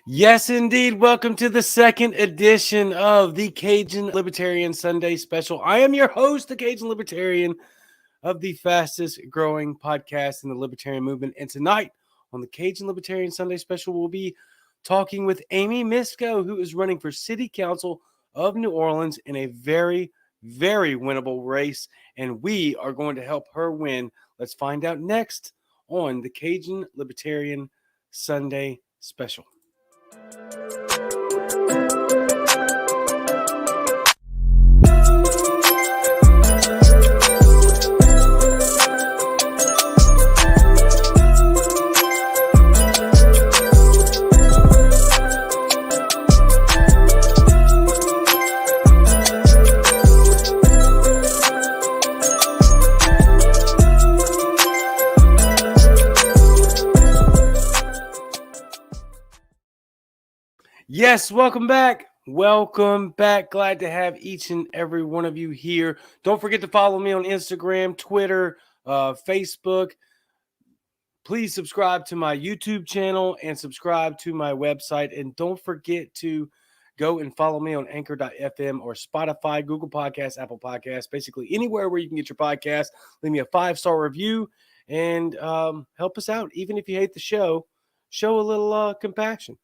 Yes, indeed. Welcome to the second edition of the Cajun Libertarian Sunday Special. I am your host, the Cajun Libertarian of the fastest growing podcast in the libertarian movement. And tonight on the Cajun Libertarian Sunday Special, we'll be talking with Amy Misko, who is running for City Council of New Orleans in a very, very winnable race. And we are going to help her win. Let's find out next on the Cajun Libertarian Sunday Special. Yes, welcome back. Welcome back. Glad to have each and every one of you here. Don't forget to follow me on Instagram, Twitter, Facebook. Please subscribe to my YouTube channel and subscribe to my website. And don't forget to go and follow me on anchor.fm or Spotify, Google Podcasts, Apple Podcasts, basically anywhere where you can get your podcast. Leave me a 5-star review and help us out. Even if you hate the show, show a little compassion.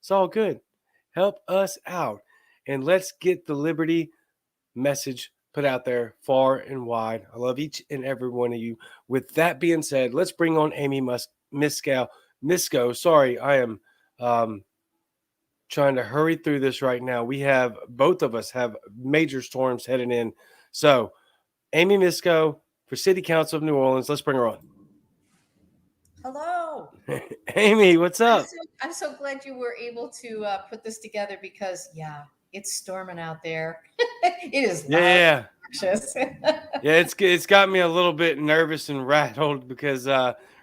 It's all good. Help us out. And let's get the Liberty message put out there far and wide. I love each and every one of you. With that being said, let's bring on Amy Misko. Sorry, I am trying to hurry through this right now. Both of us have major storms heading in. So, Amy Misko for City Council of New Orleans. Let's bring her on. Hello. Amy, what's up? I'm so glad you were able to put this together because, it's storming out there. It is loud. Yeah. Yeah, it's got me a little bit nervous and rattled because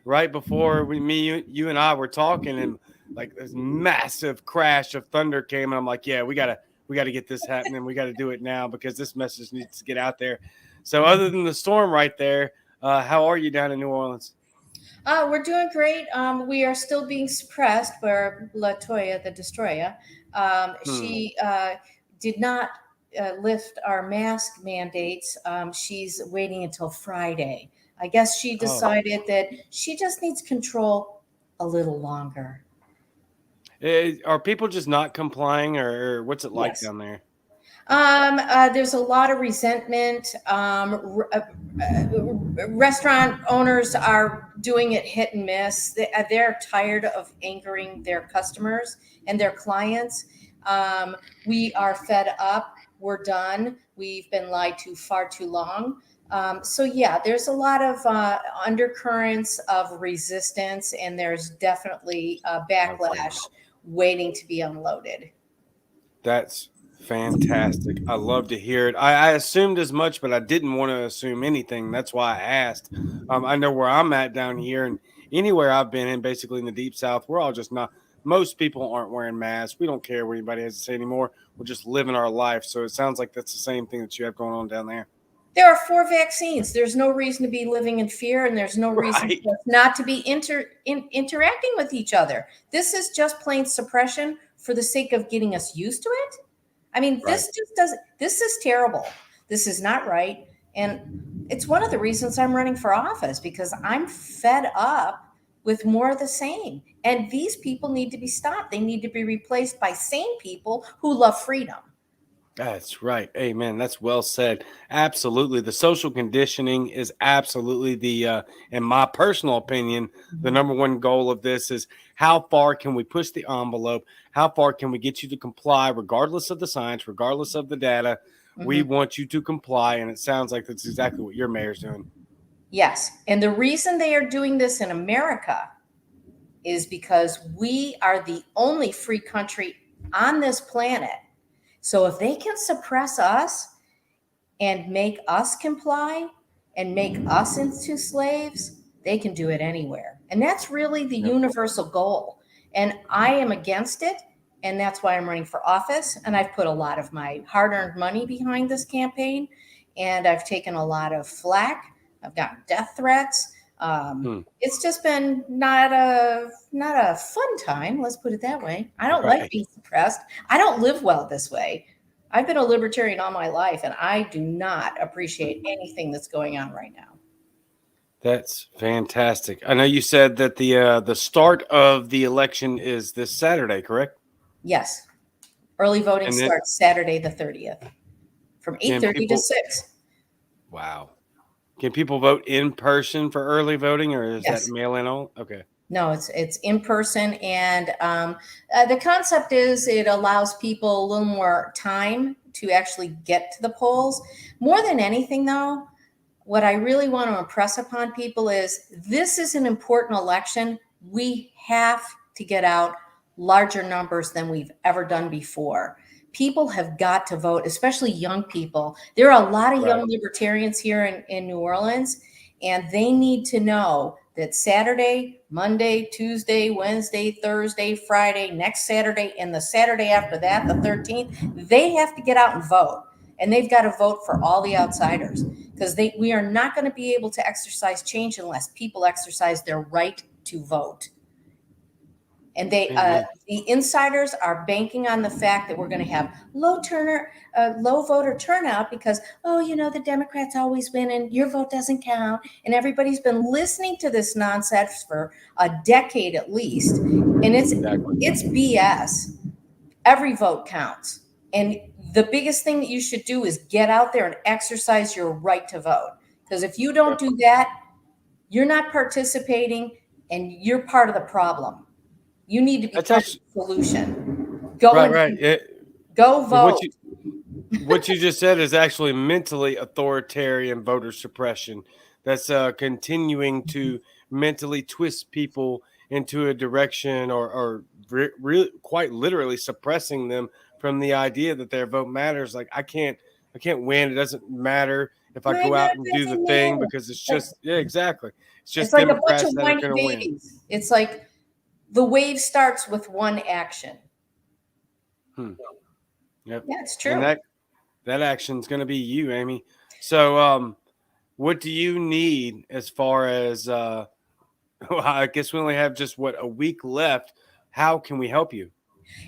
right before you and I were talking and like this massive crash of thunder came and I'm like, yeah, we gotta get this happening. We got to do it now because this message needs to get out there. So other than the storm right there, how are you down in New Orleans? We're doing great. We are still being suppressed by Latoya, the destroyer. She did not lift our mask mandates. She's waiting until Friday. I guess she decided that she just needs control a little longer. Are people just not complying or what's it like down there? There's a lot of resentment. Restaurant owners are doing it hit and miss. They're tired of angering their customers and their clients. We are fed up. We're done. We've been lied to far too long. There's a lot of undercurrents of resistance, and there's definitely a backlash waiting to be unloaded. That's fantastic. I love to hear it. I assumed as much, but I didn't want to assume anything. That's why I asked. I know where I'm at down here, and anywhere I've been in, basically in the Deep South, we're all just not. Most people aren't wearing masks. We don't care what anybody has to say anymore. We're just living our life. So it sounds like that's the same thing that you have going on down there. There are 4 vaccines. There's no reason to be living in fear, and there's no reason not to be interacting with each other. This is just plain suppression for the sake of getting us used to it. I mean, this is terrible. This is not right. And it's one of the reasons I'm running for office, because I'm fed up with more of the same. And these people need to be stopped. They need to be replaced by sane people who love freedom. That's right. Amen. That's well said. Absolutely. The social conditioning is absolutely in my personal opinion, the number one goal of this is how far can we push the envelope? How far can we get you to comply regardless of the science, regardless of the data? We want you to comply. And it sounds like that's exactly what your mayor's doing. Yes. And the reason they are doing this in America is because we are the only free country on this planet. So if they can suppress us and make us comply and make us into slaves, they can do it anywhere. And that's really the universal goal. And I am against it. And that's why I'm running for office. And I've put a lot of my hard-earned money behind this campaign. And I've taken a lot of flack. I've gotten death threats. It's just been not a fun time. Let's put it that way. I don't like being suppressed. I don't live well this way. I've been a libertarian all my life, and I do not appreciate anything that's going on right now. That's fantastic. I know you said that the start of the election is this Saturday, correct? Yes. Early voting starts Saturday the 30th from 8:30 to 6. Wow. Can people vote in person for early voting, or is that mail-in all? Okay. No, it's in person, and the concept is it allows people a little more time to actually get to the polls. More than anything, though, what I really want to impress upon people is this is an important election. We have to get out larger numbers than we've ever done before. People have got to vote, especially young people. There are a lot of young libertarians here in New Orleans, and they need to know that Saturday, Monday, Tuesday, Wednesday, Thursday, Friday, next Saturday, and the Saturday after that, the 13th, they have to get out and vote. And they've got to vote for all the outsiders, because we are not going to be able to exercise change unless people exercise their right to vote. And the insiders are banking on the fact that we're going to have low voter turnout because, the Democrats always win and your vote doesn't count. And everybody's been listening to this nonsense for a decade at least. And it's BS. Every vote counts. And the biggest thing that you should do is get out there and exercise your right to vote. Because if you don't do that, you're not participating and you're part of the problem. You need to be part of the solution. Go vote. What you just said is actually mentally authoritarian voter suppression. That's continuing to mentally twist people into a direction or really quite literally suppressing them from the idea that their vote matters. Like I can't win. It doesn't matter if I go out and do the thing because it's just exactly. It's just like Democrats a bunch of that are going to win. It's like the wave starts with one action. Yep. Yeah, it's true. And that action's going to be you, Amy. So, what do you need as far as? I guess we only have just a week left. How can we help you?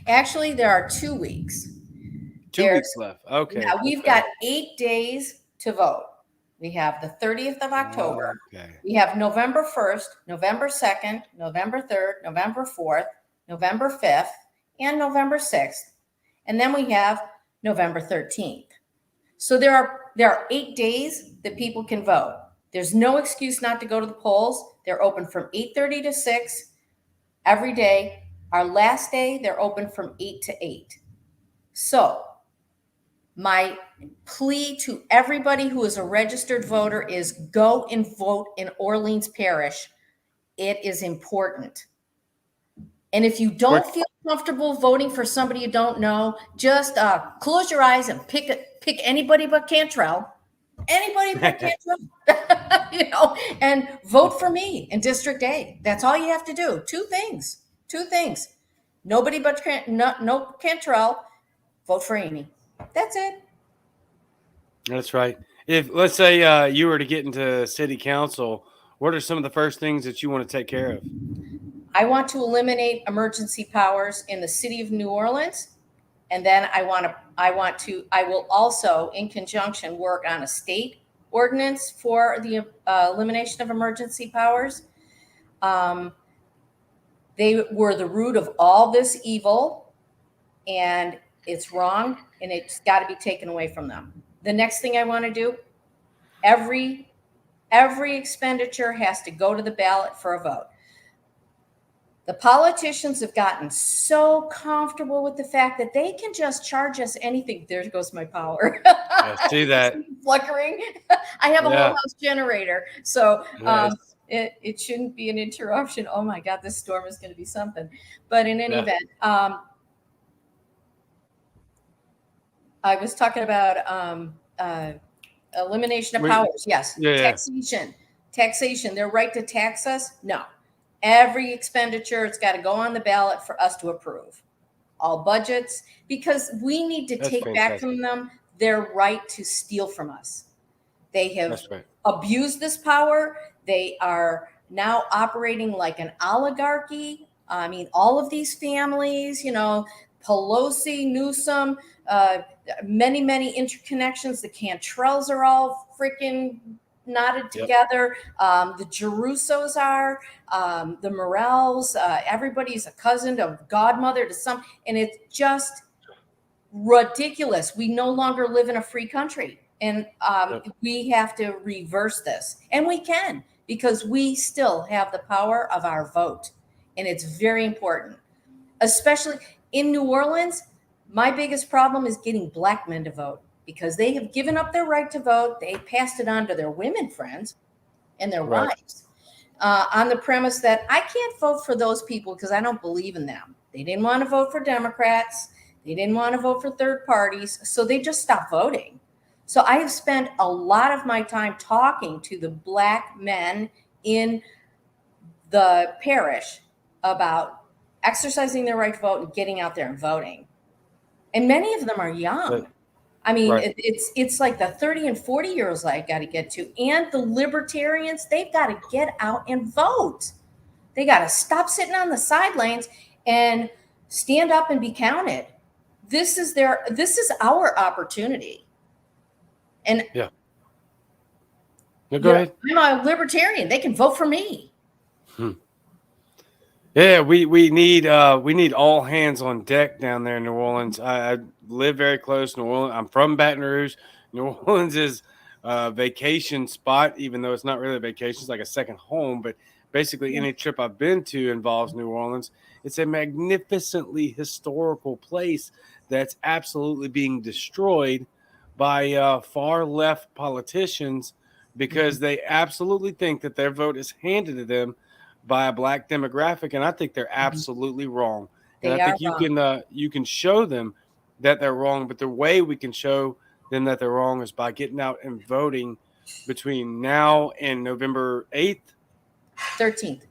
Actually, there are 2 weeks. 2 weeks left. Okay. Yeah, we've got 8 days to vote. We have the 30th of October. Okay. We have November 1st, November 2nd, November 3rd, November 4th, November 5th, and November 6th. And then we have November 13th. So there are 8 days that people can vote. There's no excuse not to go to the polls. They're open from 8:30 to 6 every day. Our last day, they're open from 8 to 8. So my plea to everybody who is a registered voter is go and vote in Orleans Parish. It is important. And if you don't feel comfortable voting for somebody you don't know, just close your eyes and pick anybody but Cantrell. Anybody but Cantrell. And vote for me in District A. That's all you have to do. Two things. Nobody but no Cantrell. Vote for Amy. That's it. That's right. If let's say you were to get into city council, what are some of the first things that you want to take care of? I see that. Flickering. I have a whole house generator, so it shouldn't be an interruption. Oh my God, this storm is going to be something. But in any event, I was talking about elimination of powers. Yes. Taxation. Their right to tax us. No. Every expenditure, it's got to go on the ballot for us to approve. All budgets, because we need to take back from them their right to steal from us. They have abused this power. They are now operating like an oligarchy. I mean, all of these families, Pelosi, Newsom, many, many interconnections. The Cantrells are all freaking knotted together. The Jerussos are, the Morels, everybody's a cousin to godmother to some, and it's just ridiculous. We no longer live in a free country, and we have to reverse this, and we can, because we still have the power of our vote, and it's very important, especially in New Orleans. My biggest problem is getting black men to vote, because they have given up their right to vote. They passed it on to their women friends and their wives, on the premise that I can't vote for those people because I don't believe in them. They didn't want to vote for Democrats. They didn't want to vote for third parties. So they just stopped voting. So I have spent a lot of my time talking to the black men in the parish about exercising their right to vote and getting out there and voting. And many of them are young. I mean, it's like the 30 and 40-year-olds I got to get to. And the libertarians, they've got to get out and vote. They got to stop sitting on the sidelines and stand up and be counted. This is our opportunity. And go ahead. I'm a libertarian. They can vote for me. Yeah, we need all hands on deck down there in New Orleans. I live very close to New Orleans. I'm from Baton Rouge. New Orleans is a vacation spot, even though it's not really a vacation. It's like a second home. But basically, any trip I've been to involves New Orleans. It's a magnificently historical place that's absolutely being destroyed by far left politicians, because they absolutely think that their vote is handed to them by a black demographic, and I think they're absolutely wrong. And I think you can show them that they're wrong, but the way we can show them that they're wrong is by getting out and voting between now and November 8th, 13th.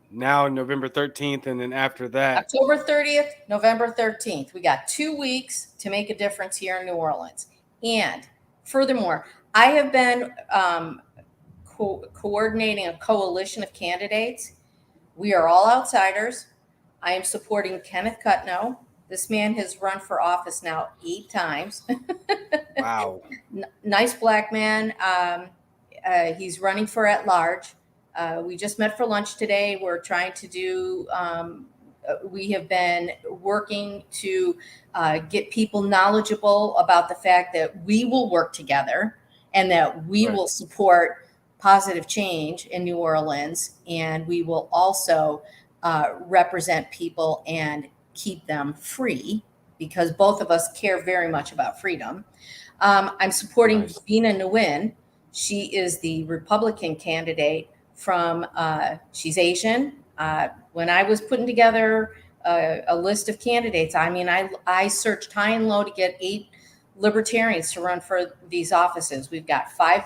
Now November 13th, and then after that, October 30th, November 13th. We got 2 weeks to make a difference here in New Orleans. And furthermore, I have been coordinating a coalition of candidates. We are all outsiders. I am supporting Kenneth Cutno. This man has run for office now 8 times. Wow. Nice black man. He's running for at large. We just met for lunch today. We're trying to do, we have been working to get people knowledgeable about the fact that we will work together and that we will support positive change in New Orleans. And we will also represent people and keep them free, because both of us care very much about freedom. I'm supporting Vina Nguyen. She is the Republican candidate from, she's Asian. When I was putting together a list of candidates, I mean, I searched high and low to get 8 libertarians to run for these offices. We've got five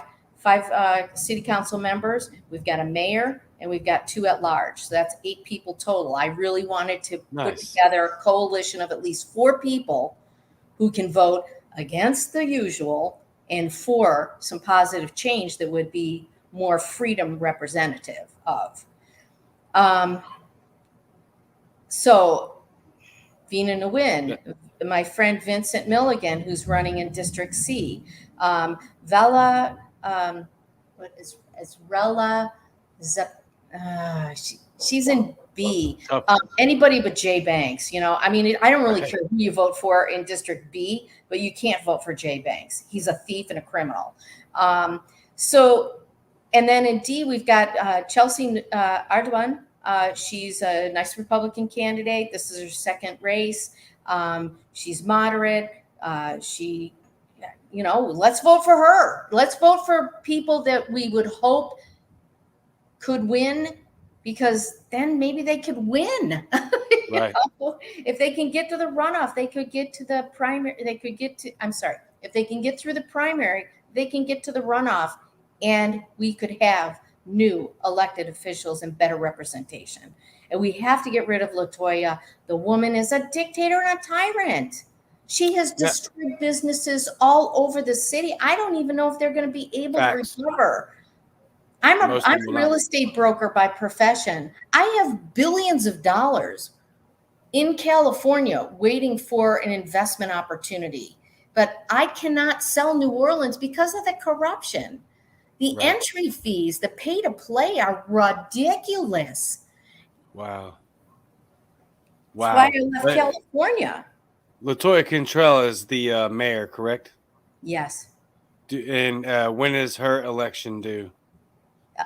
city council members, we've got a mayor, and we've got 2 at large. So that's 8 people total. I really wanted to put together a coalition of at least 4 people who can vote against the usual and for some positive change that would be more freedom representative of. So Vina Nguyen, my friend Vincent Milligan, who's running in District C, Vela, she's in B. Anybody but Jay Banks, I mean, I don't really care who you vote for in District B, but you can't vote for Jay Banks. He's a thief and a criminal. And then in D, we've got Chelsea Ardoin. She's a nice Republican candidate. This is her second race. She's moderate. Let's vote for her. Let's vote for people that we would hope could win, because then maybe they could win. If they can get to the runoff, they could get to the primary. If they can get through the primary, they can get to the runoff, and we could have new elected officials and better representation. And we have to get rid of LaToya. The woman is a dictator and a tyrant. She has destroyed businesses all over the city. I don't even know if they're going to be able to recover. I'm Most a of them will real not. estate broker by profession. I have billions of dollars in California waiting for an investment opportunity, but I cannot sell New Orleans because of the corruption. The Right. entry fees, the pay to play are ridiculous. Wow. That's why Wow. I left California. Latoya Cantrell is the mayor, correct? Yes. And when is her election due?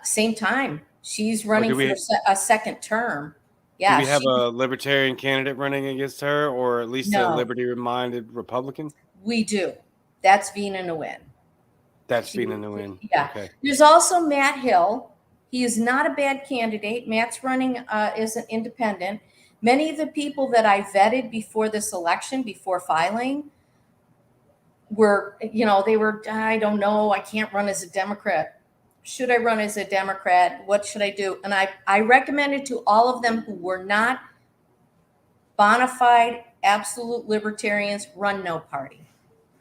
Same time. She's Or running for a second term. do Yeah, we have she, a libertarian candidate running against her, or at least a no, liberty-minded Republican? we do. That's Vina Nguyen. That's being a new win. Yeah. Okay. There's also Matt Hill. He is not a bad candidate. Matt's running as an independent. Many of the people that I vetted before this election, before filing, were, they were, I don't know, I can't run as a Democrat. Should I run as a Democrat? What should I do? And I recommended to all of them who were not bona fide, absolute libertarians, run no party.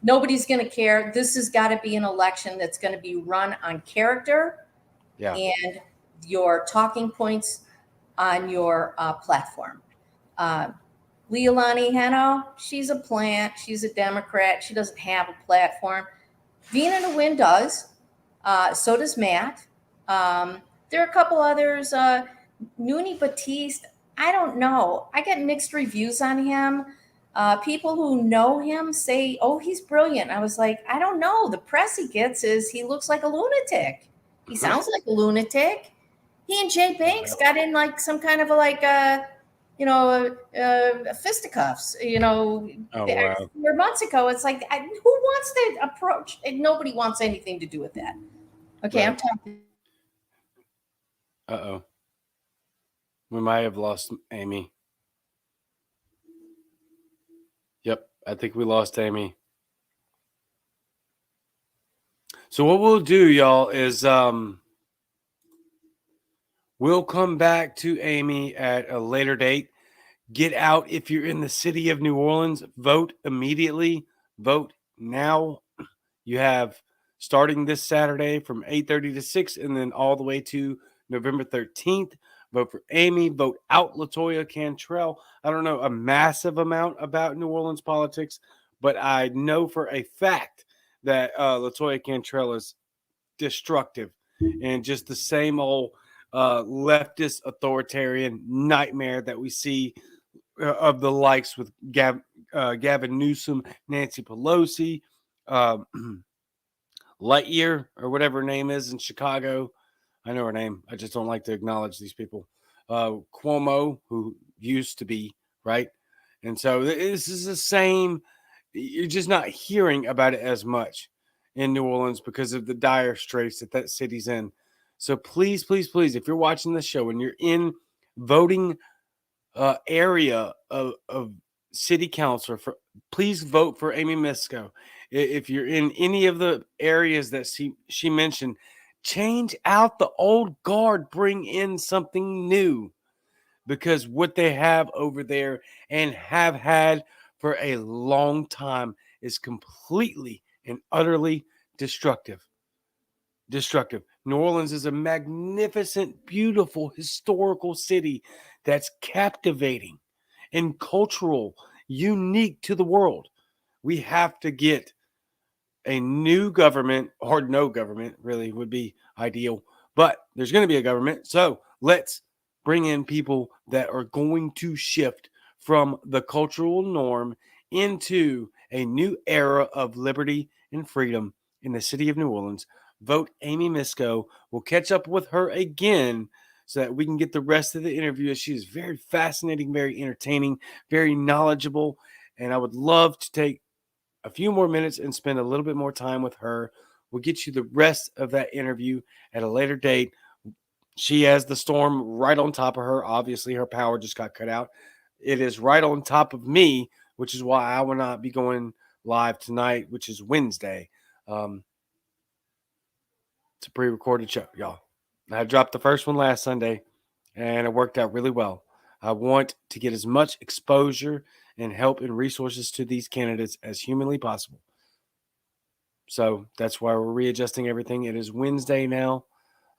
Nobody's going to care. This has got to be an election that's going to be run on character and your talking points on your platform. Leilani Heno, she's a plant. She's a Democrat. She doesn't have a platform. Vina Nguyen does. So does Matt. There are a couple others. Nooni Batiste, I don't know. I get mixed reviews on him. People who know him say, oh, he's brilliant. I was like, I don't know. The press he gets is he looks like a lunatic. He sounds like a lunatic. He and Jay Banks got in like some kind of fisticuffs, Oh, wow. 4 months ago. It's like, who wants that approach? Nobody wants anything to do with that. Okay, Right. I'm talking. Uh-oh. We might have lost Amy. Yep, I think we lost Amy. So what we'll do, y'all, is we'll come back to Amy at a later date. Get out if you're in the city of New Orleans. Vote immediately. Vote now. You have starting this Saturday from 8:30 to 6 and then all the way to November 13th. Vote for Amy. Vote out Latoya Cantrell. I don't know a massive amount about New Orleans politics, but I know for a fact that Latoya Cantrell is destructive and just the same old leftist authoritarian nightmare that we see of the likes with Gavin Newsom, Nancy Pelosi, Lightyear, or whatever her name is in Chicago. I know her name. I just don't like to acknowledge these people. Cuomo, who used to be, right? And so this is the same. You're just not hearing about it as much in New Orleans because of the dire straits that that city's in. So please, please, please, if you're watching the show and you're in voting area of city council, please vote for Amy Misko. If you're in any of the areas that she mentioned, change out the old guard, bring in something new, because what they have over there and have had for a long time is completely and utterly destructive. New Orleans is a magnificent, beautiful, historical city that's captivating and cultural, unique to the world. We have to get a new government, or no government really would be ideal, but there's going to be a government. So let's bring in people that are going to shift from the cultural norm into a new era of liberty and freedom in the city of New Orleans. Vote Amy Misko. We'll catch up with her again so that we can get the rest of the interview. She is very fascinating, very entertaining, very knowledgeable, and I would love to take a few more minutes and spend a little bit more time with her. We'll get you the rest of that interview at a later date. She has the storm right on top of her. Obviously, her power just got cut out. It is right on top of me, which is why I will not be going live tonight, which is Wednesday. It's a pre-recorded show, y'all. I dropped the first one last Sunday, and it worked out really well. I want to get as much exposure and help and resources to these candidates as humanly possible. So that's why we're readjusting everything. It is Wednesday now.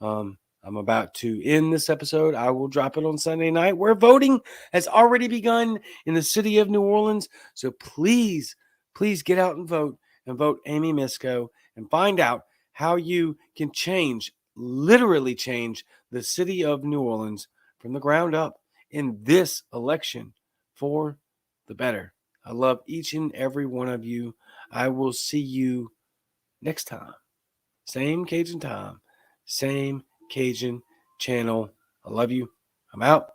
I'm about to end this episode. I will drop it on Sunday night, where voting has already begun in the city of New Orleans. So please, please get out and vote Amy Misko and find out how you can literally change the city of New Orleans from the ground up in this election for the better. I love each and every one of you. I will see you next time. Same Cajun time, same Cajun channel. I love you. I'm out.